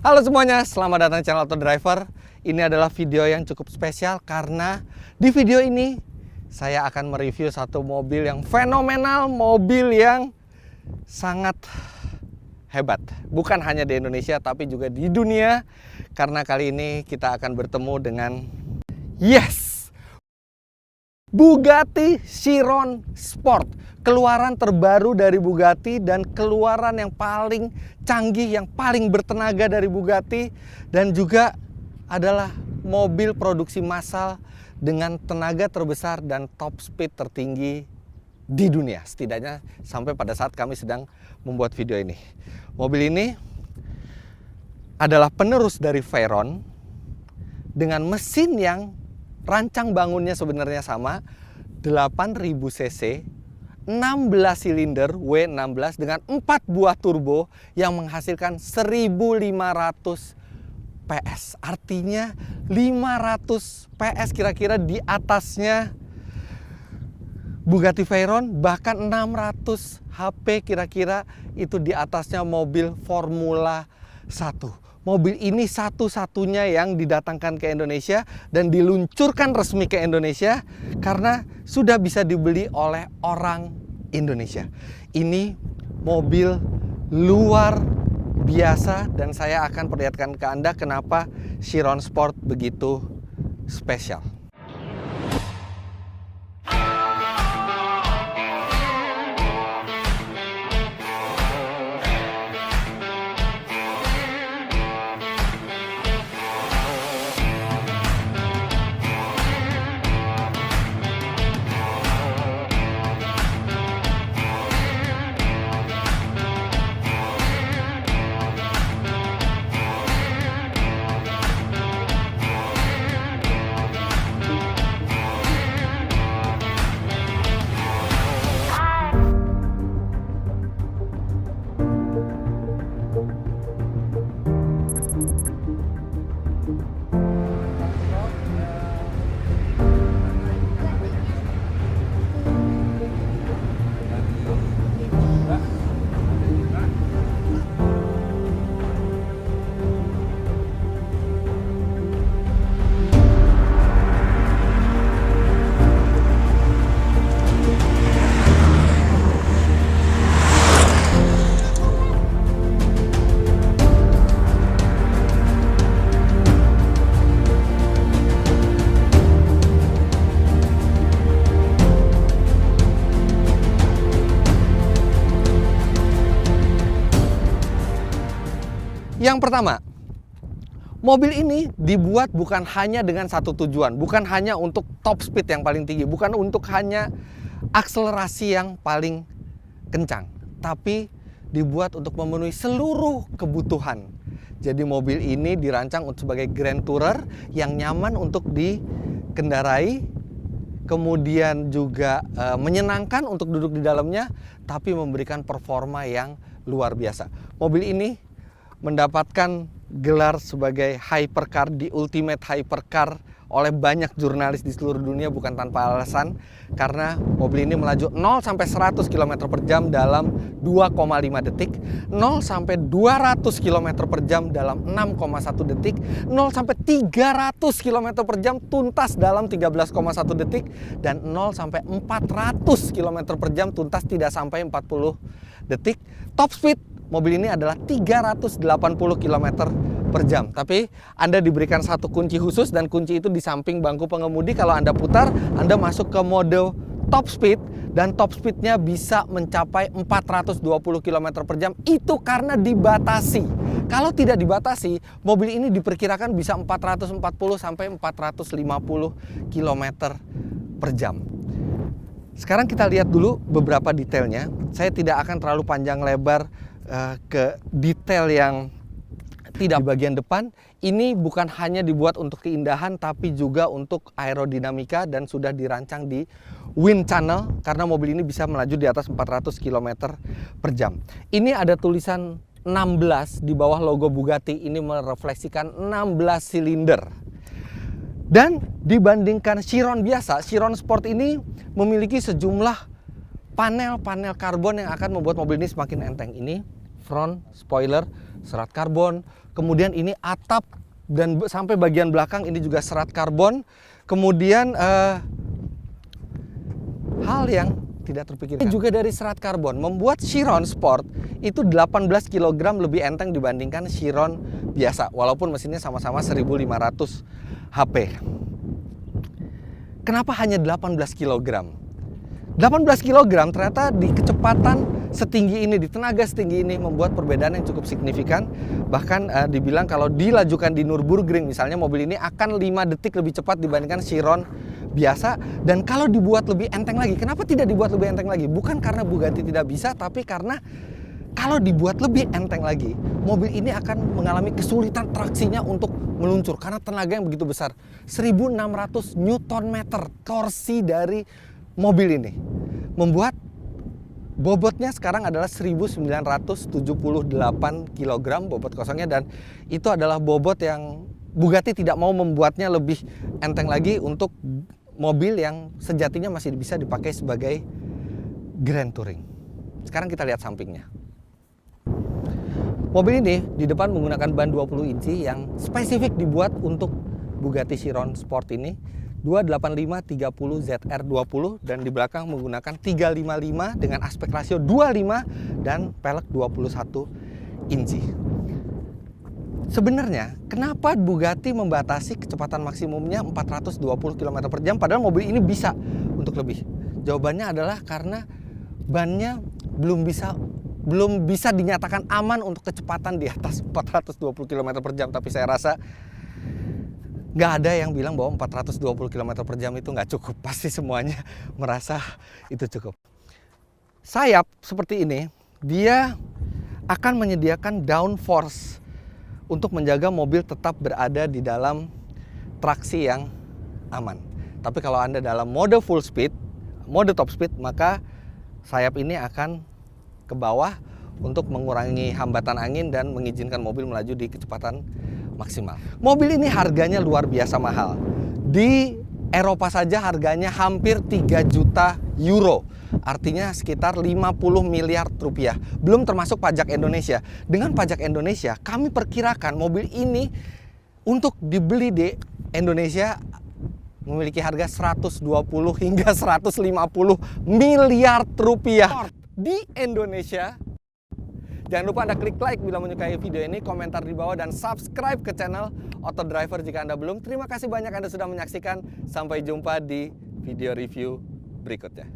Halo semuanya, selamat datang di channel Auto Driver. Ini adalah video yang cukup spesial karena di video ini saya akan mereview satu mobil yang fenomenal, mobil yang sangat hebat. Bukan hanya di Indonesia tapi juga di dunia. Karena kali ini kita akan bertemu dengan Bugatti Chiron Sport, keluaran terbaru dari Bugatti dan keluaran yang paling canggih, yang paling bertenaga dari Bugatti, dan juga adalah mobil produksi massal dengan tenaga terbesar dan top speed tertinggi di dunia, setidaknya sampai pada saat kami sedang membuat video ini. Mobil ini adalah penerus dari Veyron dengan mesin yang rancang bangunnya sebenarnya sama, 8000 cc, 16 silinder W16 dengan 4 buah turbo yang menghasilkan 1500 PS. Artinya 500 PS kira-kira di atasnya Bugatti Veyron, bahkan 600 HP kira-kira itu di atasnya mobil Formula 1. Mobil ini satu-satunya yang didatangkan ke Indonesia dan diluncurkan resmi ke Indonesia karena sudah bisa dibeli oleh orang Indonesia. Ini mobil luar biasa dan saya akan perlihatkan ke Anda kenapa Chiron Sport begitu spesial. Yang pertama, mobil ini dibuat bukan hanya dengan satu tujuan, bukan hanya untuk top speed yang paling tinggi, bukan untuk hanya akselerasi yang paling kencang, tapi dibuat untuk memenuhi seluruh kebutuhan. Jadi mobil ini dirancang sebagai grand tourer yang nyaman untuk dikendarai, kemudian juga menyenangkan untuk duduk di dalamnya, tapi memberikan performa yang luar biasa. Mobil ini mendapatkan gelar sebagai hypercar, di ultimate hypercar oleh banyak jurnalis di seluruh dunia bukan tanpa alasan, karena mobil ini melaju 0 sampai 100 km per jam dalam 2,5 detik, 0 sampai 200 km per jam dalam 6,1 detik, 0 sampai 300 km per jam tuntas dalam 13,1 detik, dan 0 sampai 400 km per jam tuntas tidak sampai 40 detik. Top speed mobil ini adalah 380 km per jam. Tapi Anda diberikan satu kunci khusus dan kunci itu di samping bangku pengemudi. Kalau Anda putar, Anda masuk ke mode top speed dan top speednya bisa mencapai 420 km per jam. Itu karena dibatasi. Kalau tidak dibatasi, mobil ini diperkirakan bisa 440 sampai 450 km per jam. Sekarang kita lihat dulu beberapa detailnya. Saya tidak akan terlalu panjang lebar ke detail yang tidak di bagian depan. Ini bukan hanya dibuat untuk keindahan tapi juga untuk aerodinamika dan sudah dirancang di wind channel karena mobil ini bisa melaju di atas 400 km per jam. Ini ada tulisan 16 di bawah logo Bugatti, ini merefleksikan 16 silinder. Dan dibandingkan Chiron biasa, Chiron Sport ini memiliki sejumlah panel-panel karbon yang akan membuat mobil ini semakin enteng. Ini front spoiler serat karbon, Kemudian ini atap dan sampai bagian belakang ini juga serat karbon. Kemudian hal yang tidak terpikirkan juga dari serat karbon membuat Chiron Sport itu 18 kg lebih enteng dibandingkan Chiron biasa, walaupun mesinnya sama-sama 1500 HP. Kenapa hanya 18 kg? 18 kg ternyata di kecepatan setinggi ini, di tenaga setinggi ini membuat perbedaan yang cukup signifikan. Bahkan dibilang kalau dilajukan di Nürburgring misalnya, mobil ini akan 5 detik lebih cepat dibandingkan Chiron biasa. Dan kalau dibuat lebih enteng lagi, kenapa tidak dibuat lebih enteng lagi? Bukan karena Bugatti tidak bisa, tapi karena kalau dibuat lebih enteng lagi, mobil ini akan mengalami kesulitan traksinya untuk meluncur karena tenaga yang begitu besar. 1600 Nm torsi dari mobil ini membuat bobotnya sekarang adalah 1978 kg bobot kosongnya, dan itu adalah bobot yang Bugatti tidak mau membuatnya lebih enteng lagi untuk mobil yang sejatinya masih bisa dipakai sebagai Grand Touring. Sekarang kita lihat sampingnya. Mobil ini di depan menggunakan ban 20 inci yang spesifik dibuat untuk Bugatti Chiron Sport ini, 285 30 ZR20, dan di belakang menggunakan 355 dengan aspek rasio 25 dan pelek 21 inci. Sebenarnya kenapa Bugatti membatasi kecepatan maksimumnya 420 km per jam padahal mobil ini bisa untuk lebih? Jawabannya adalah karena bannya belum bisa dinyatakan aman untuk kecepatan di atas 420 km per jam. Tapi saya rasa nggak ada yang bilang bahwa 420 km per jam itu nggak cukup. Pasti semuanya merasa itu cukup. Sayap seperti ini, dia akan menyediakan downforce untuk menjaga mobil tetap berada di dalam traksi yang aman. Tapi kalau Anda dalam mode full speed, mode top speed, maka sayap ini akan ke bawah untuk mengurangi hambatan angin dan mengizinkan mobil melaju di kecepatan maksimal. Mobil ini harganya luar biasa mahal. Di Eropa saja harganya hampir 3 juta euro. Artinya sekitar 50 miliar rupiah. Belum termasuk pajak Indonesia. Dengan pajak Indonesia, kami perkirakan mobil ini untuk dibeli di Indonesia memiliki harga 120 hingga 150 miliar rupiah. Di Indonesia. Jangan lupa Anda klik like bila menyukai video ini, komentar di bawah, dan subscribe ke channel Auto Driver jika Anda belum. Terima kasih banyak Anda sudah menyaksikan. Sampai jumpa di video review berikutnya.